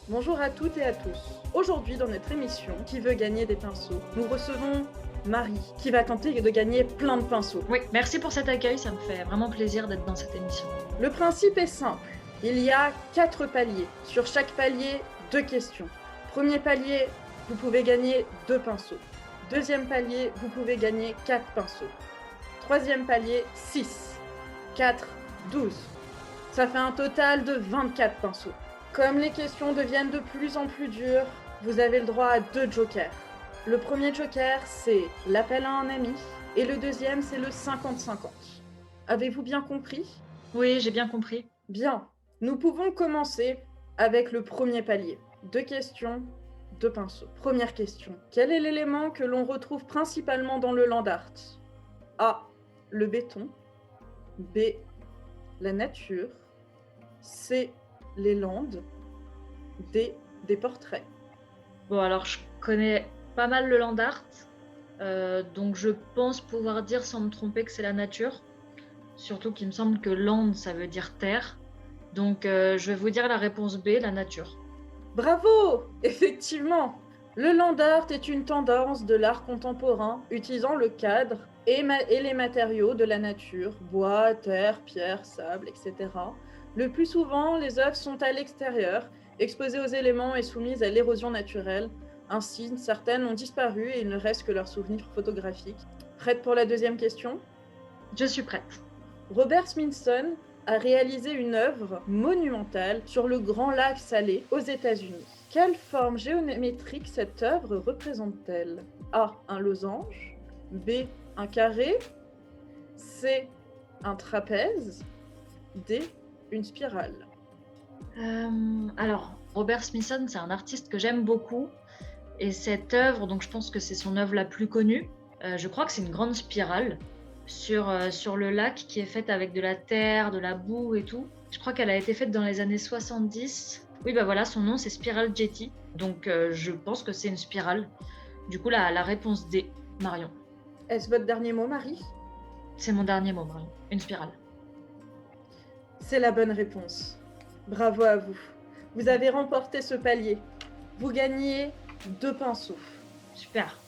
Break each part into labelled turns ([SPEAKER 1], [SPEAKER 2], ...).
[SPEAKER 1] Bonjour à toutes et à tous. Aujourd'hui, dans notre émission Qui veut gagner des pinceaux, nous recevons Marie, qui va tenter de gagner plein de pinceaux.
[SPEAKER 2] Oui, merci pour cet accueil, ça me fait vraiment plaisir d'être dans cette émission.
[SPEAKER 1] Le principe est simple. Il y a 4 paliers. Sur chaque palier, 2 questions. Premier palier, vous pouvez gagner 2 pinceaux. Deuxième palier, vous pouvez gagner 4 pinceaux. Troisième palier, 6. 4, 12. Ça fait un total de 24 pinceaux. Comme les questions deviennent de plus en plus dures, vous avez le droit à 2 jokers. Le premier joker, c'est l'appel à un ami, et le deuxième, c'est le 50-50. Avez-vous bien compris ?
[SPEAKER 2] Oui, j'ai bien compris.
[SPEAKER 1] Bien. Nous pouvons commencer avec le premier palier. 2 questions, 2 pinceaux. Première question. Quel est l'élément que l'on retrouve principalement dans le land art ? A. Le béton. B. La nature. C. Les landes. D. Des portraits.
[SPEAKER 2] Bon, alors je connais pas mal le land art, donc je pense pouvoir dire sans me tromper que c'est la nature. Surtout qu'il me semble que land, ça veut dire terre. Donc je vais vous dire la réponse B, la nature.
[SPEAKER 1] Bravo ! Effectivement, le land art est une tendance de l'art contemporain utilisant le cadre et les matériaux de la nature, bois, terre, pierre, sable, etc. Le plus souvent, les œuvres sont à l'extérieur, exposées aux éléments et soumises à l'érosion naturelle. Ainsi, certaines ont disparu et il ne reste que leurs souvenirs photographiques. Prête pour la deuxième question ?
[SPEAKER 2] Je suis prête.
[SPEAKER 1] Robert Smithson a réalisé une œuvre monumentale sur le Grand Lac Salé aux États-Unis. Quelle forme géométrique cette œuvre représente-t-elle ? A. Un losange. B. Un carré. C. Un trapèze. D. Une spirale.
[SPEAKER 2] Alors, Robert Smithson, c'est un artiste que j'aime beaucoup. Et cette œuvre, donc je pense que c'est son œuvre la plus connue. Je crois que c'est une grande spirale sur le lac qui est faite avec de la terre, de la boue et tout. Je crois qu'elle a été faite dans les années 70. Oui, bah voilà, son nom c'est Spiral Jetty. Donc je pense que c'est une spirale. Du coup, la réponse D, Marion.
[SPEAKER 1] Est-ce votre dernier mot, Marie ?
[SPEAKER 2] C'est mon dernier mot, Marion. Une spirale.
[SPEAKER 1] C'est la bonne réponse. Bravo à vous. Vous avez remporté ce palier. Vous gagnez 2 pinceaux.
[SPEAKER 2] Super.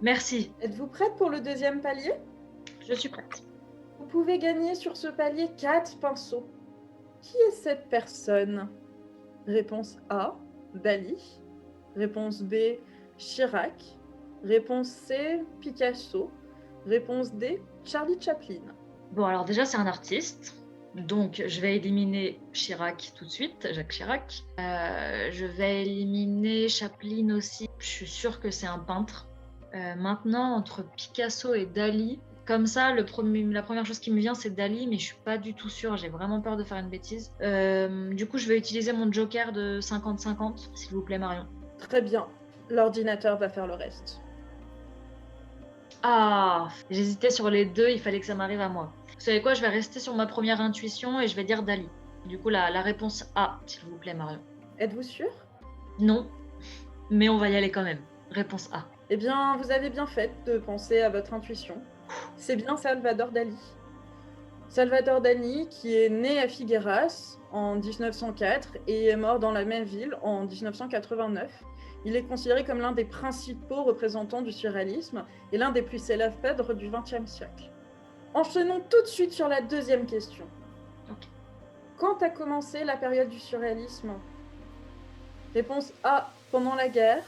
[SPEAKER 2] Merci.
[SPEAKER 1] Êtes-vous prête pour le deuxième palier ?
[SPEAKER 2] Je suis prête.
[SPEAKER 1] Vous pouvez gagner sur ce palier 4 pinceaux. Qui est cette personne ? Réponse A, Dali. Réponse B, Chirac. Réponse C, Picasso. Réponse D, Charlie Chaplin.
[SPEAKER 2] Bon, alors déjà, c'est un artiste. Donc, je vais éliminer Chirac tout de suite, Jacques Chirac. Je vais éliminer Chaplin aussi. Je suis sûre que c'est un peintre. Maintenant, entre Picasso et Dali, comme ça, la première chose qui me vient, c'est Dali, mais je suis pas du tout sûre. J'ai vraiment peur de faire une bêtise. Du coup, je vais utiliser mon joker de 50-50, s'il vous plaît, Marion.
[SPEAKER 1] Très bien. L'ordinateur va faire le reste.
[SPEAKER 2] Ah, j'hésitais sur les deux, il fallait que ça m'arrive à moi. Vous savez quoi, je vais rester sur ma première intuition et je vais dire Dali. Du coup, la réponse A, s'il vous plaît, Marion.
[SPEAKER 1] Êtes-vous sûr ?
[SPEAKER 2] Non, mais on va y aller quand même. Réponse A.
[SPEAKER 1] Eh bien, vous avez bien fait de penser à votre intuition. C'est bien Salvador Dali. Salvador Dali, qui est né à Figueras en 1904 et est mort dans la même ville en 1989. Il est considéré comme l'un des principaux représentants du surréalisme et l'un des plus célèbres peintres du XXe siècle. Enchaînons tout de suite sur la deuxième question.
[SPEAKER 2] Ok.
[SPEAKER 1] Quand a commencé la période du surréalisme ? Réponse A, pendant la guerre.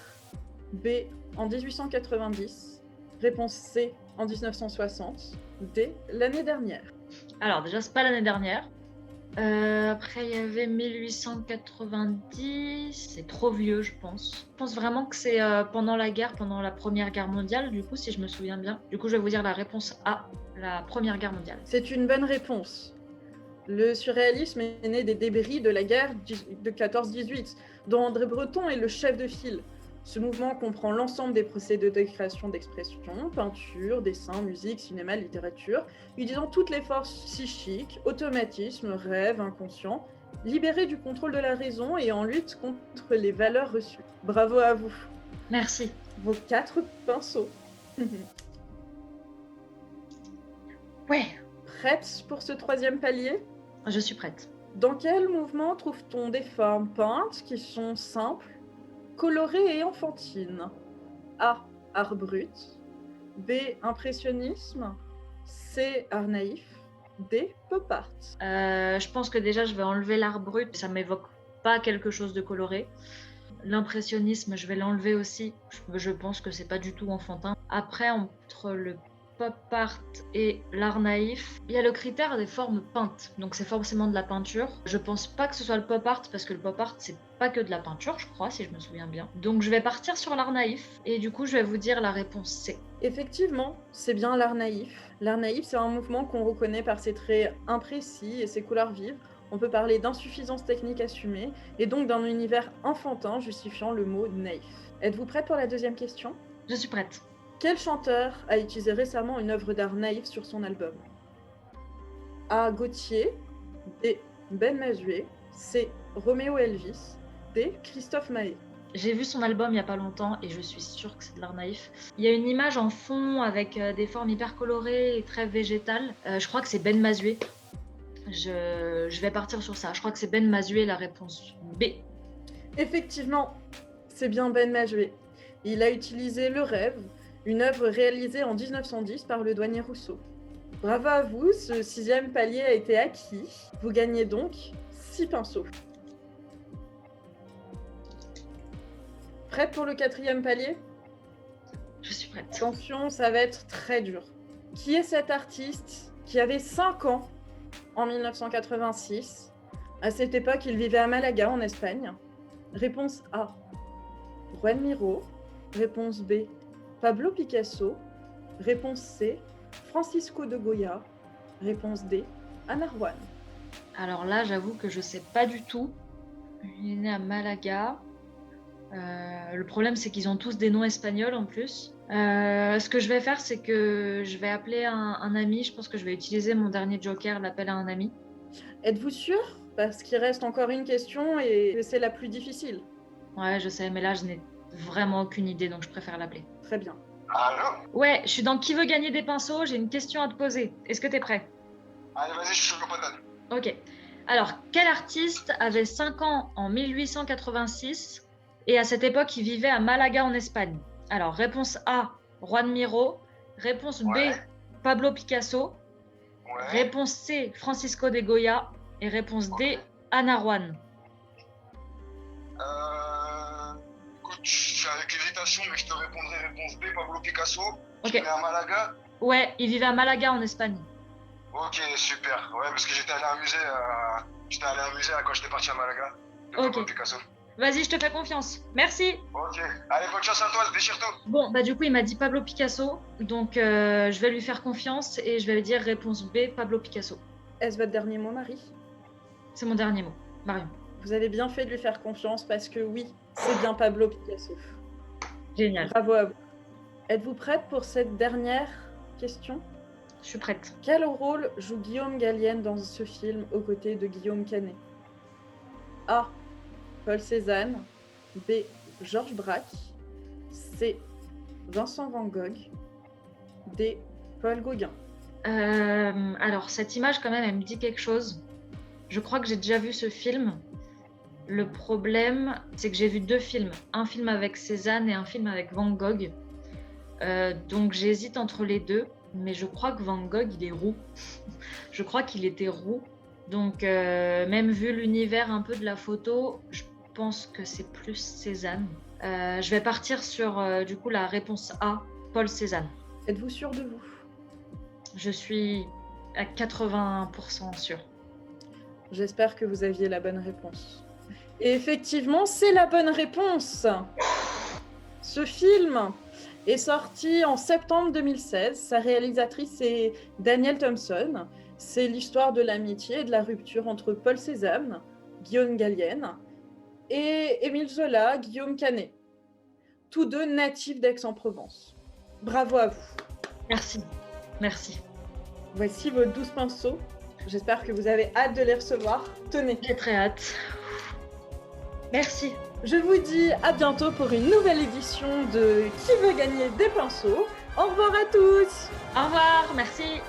[SPEAKER 1] B, en 1890. Réponse C, en 1960. D, l'année dernière.
[SPEAKER 2] Alors, déjà, c'est pas l'année dernière. Après, il y avait 1890. C'est trop vieux, je pense. Je pense vraiment que c'est pendant la guerre, pendant la Première Guerre mondiale, du coup, si je me souviens bien. Du coup, je vais vous dire la réponse A, la Première Guerre mondiale.
[SPEAKER 1] C'est une bonne réponse. Le surréalisme est né des débris de la guerre de 14-18, dont André Breton est le chef de file. Ce mouvement comprend l'ensemble des procédés de création d'expression, peinture, dessin, musique, cinéma, littérature, utilisant toutes les forces psychiques, automatismes, rêves, inconscients, libérés du contrôle de la raison et en lutte contre les valeurs reçues. Bravo à vous.
[SPEAKER 2] Merci.
[SPEAKER 1] Vos 4 pinceaux.
[SPEAKER 2] Ouais,
[SPEAKER 1] Prête pour ce troisième palier ?
[SPEAKER 2] je suis prête.
[SPEAKER 1] Dans quel mouvement trouve-t-on des formes peintes qui sont simples, colorées et enfantines? A. Art brut. B. Impressionnisme. C. Art naïf. D. Pop art.
[SPEAKER 2] Je pense que déjà, je vais enlever l'art brut. Ça m'évoque pas quelque chose de coloré. L'impressionnisme, je vais l'enlever aussi. Je pense que c'est pas du tout enfantin. Après, entre le pop art et l'art naïf, il y a le critère des formes peintes. Donc c'est forcément de la peinture. Je pense pas que ce soit le pop art parce que le pop art c'est pas que de la peinture, je crois, si je me souviens bien. Donc je vais partir sur l'art naïf et du coup je vais vous dire la réponse C.
[SPEAKER 1] Effectivement, c'est bien l'art naïf. L'art naïf, c'est un mouvement qu'on reconnaît par ses traits imprécis et ses couleurs vives. On peut parler d'insuffisance technique assumée et donc d'un univers enfantin justifiant le mot naïf. Êtes-vous prête pour la deuxième question?
[SPEAKER 2] Je suis prête.
[SPEAKER 1] Quel chanteur a utilisé récemment une œuvre d'art naïf sur son album? A. Gauthier. B. Ben Mazué. C. Roméo Elvis. D. Christophe Maé.
[SPEAKER 2] J'ai vu son album il y a pas longtemps et je suis sûre que c'est de l'art naïf. Il y a une image en fond avec des formes hyper colorées et très végétales. Je crois que c'est Ben Mazué. Je vais partir sur ça. Je crois que c'est Ben Mazué la réponse B.
[SPEAKER 1] Effectivement, c'est bien Ben Mazué. Il a utilisé Le Rêve, une œuvre réalisée en 1910 par le douanier Rousseau. Bravo à vous, ce 6e palier a été acquis. Vous gagnez donc 6 pinceaux. Prête pour le 4e palier?
[SPEAKER 2] Je suis prête.
[SPEAKER 1] Attention, ça va être très dur. Qui est cet artiste qui avait 5 ans en 1986? À cette époque, il vivait à Malaga, en Espagne. Réponse A. Juan Miró. Réponse B. Pablo Picasso. Réponse C. Francisco de Goya. Réponse D. Ana Juan.
[SPEAKER 2] Alors là, j'avoue que je sais pas du tout. Il est né à Malaga. Le problème, c'est qu'ils ont tous des noms espagnols en plus. Ce que je vais faire, c'est que je vais appeler un ami. Je pense que je vais utiliser mon dernier joker, l'appel à un ami.
[SPEAKER 1] Êtes-vous sûr? Parce qu'il reste encore une question et c'est la plus difficile.
[SPEAKER 2] Ouais, je sais, mais là, je n'ai vraiment aucune idée, donc je préfère l'appeler.
[SPEAKER 1] Très bien.
[SPEAKER 3] Allô?
[SPEAKER 2] Ouais, je suis dans Qui veut gagner des pinceaux? J'ai une question à te poser. Est-ce que t'es prêt?
[SPEAKER 3] Allez, vas-y, je suis chaud patate.
[SPEAKER 2] Ok. Alors, quel artiste avait 5 ans en 1886 et à cette époque, il vivait à Malaga en Espagne? Alors, réponse A, Juan Miró. Réponse
[SPEAKER 3] Ouais.
[SPEAKER 2] B, Pablo Picasso.
[SPEAKER 3] Ouais.
[SPEAKER 2] Réponse C, Francisco de Goya. Et réponse D, Ana Juan.
[SPEAKER 3] Écoute, je suis avec hésitation, mais je te répondrai réponse B, Pablo Picasso.
[SPEAKER 2] Ok.
[SPEAKER 3] Tu es à Malaga?
[SPEAKER 2] Ouais, il vivait à Malaga en Espagne.
[SPEAKER 3] Ok, super. Ouais, parce que j'étais allé à un musée, quand j'étais parti à Malaga. De
[SPEAKER 2] Ok.
[SPEAKER 3] Pablo Picasso.
[SPEAKER 2] Vas-y, je te fais confiance. Merci.
[SPEAKER 3] Ok. Allez, bonne chance à toi, déchire tout.
[SPEAKER 2] Bon, bah du coup, il m'a dit Pablo Picasso. Donc, je vais lui faire confiance et je vais lui dire réponse B, Pablo Picasso.
[SPEAKER 1] Est-ce votre dernier mot, Marie?
[SPEAKER 2] C'est mon dernier mot. Marion.
[SPEAKER 1] Vous avez bien fait de lui faire confiance parce que oui, c'est bien Pablo Picasso.
[SPEAKER 2] Génial.
[SPEAKER 1] Bravo à vous. Êtes-vous prête pour cette dernière question?
[SPEAKER 2] Je suis prête.
[SPEAKER 1] Quel rôle joue Guillaume Gallienne dans ce film aux côtés de Guillaume Canet? A. Paul Cézanne. B. Georges Braque. C. Vincent Van Gogh. D. Paul Gauguin.
[SPEAKER 2] Alors, cette image, quand même, elle me dit quelque chose. Je crois que j'ai déjà vu ce film. Le problème, c'est que j'ai vu 2 films. Un film avec Cézanne et un film avec Van Gogh. Donc, j'hésite entre les deux. Mais je crois que Van Gogh, il est roux. Je crois qu'il était roux. Donc, même vu l'univers un peu de la photo, je pense que c'est plus Cézanne. Je vais partir sur, du coup, la réponse A, Paul Cézanne.
[SPEAKER 1] Êtes-vous sûr de vous?
[SPEAKER 2] Je suis à 80% sûre.
[SPEAKER 1] J'espère que vous aviez la bonne réponse. Et effectivement, c'est la bonne réponse. Ce film est sorti en septembre 2016. Sa réalisatrice est Danielle Thompson. C'est l'histoire de l'amitié et de la rupture entre Paul Cézanne, Guillaume Gallienne, et Émile Zola, Guillaume Canet. Tous 2 natifs d'Aix-en-Provence. Bravo à vous.
[SPEAKER 2] Merci. Merci.
[SPEAKER 1] Voici vos 12 pinceaux. J'espère que vous avez hâte de les recevoir. Tenez.
[SPEAKER 2] J'ai très hâte. Merci.
[SPEAKER 1] Je vous dis à bientôt pour une nouvelle édition de Qui veut gagner des pinceaux. Au revoir à tous.
[SPEAKER 2] Au revoir. Merci.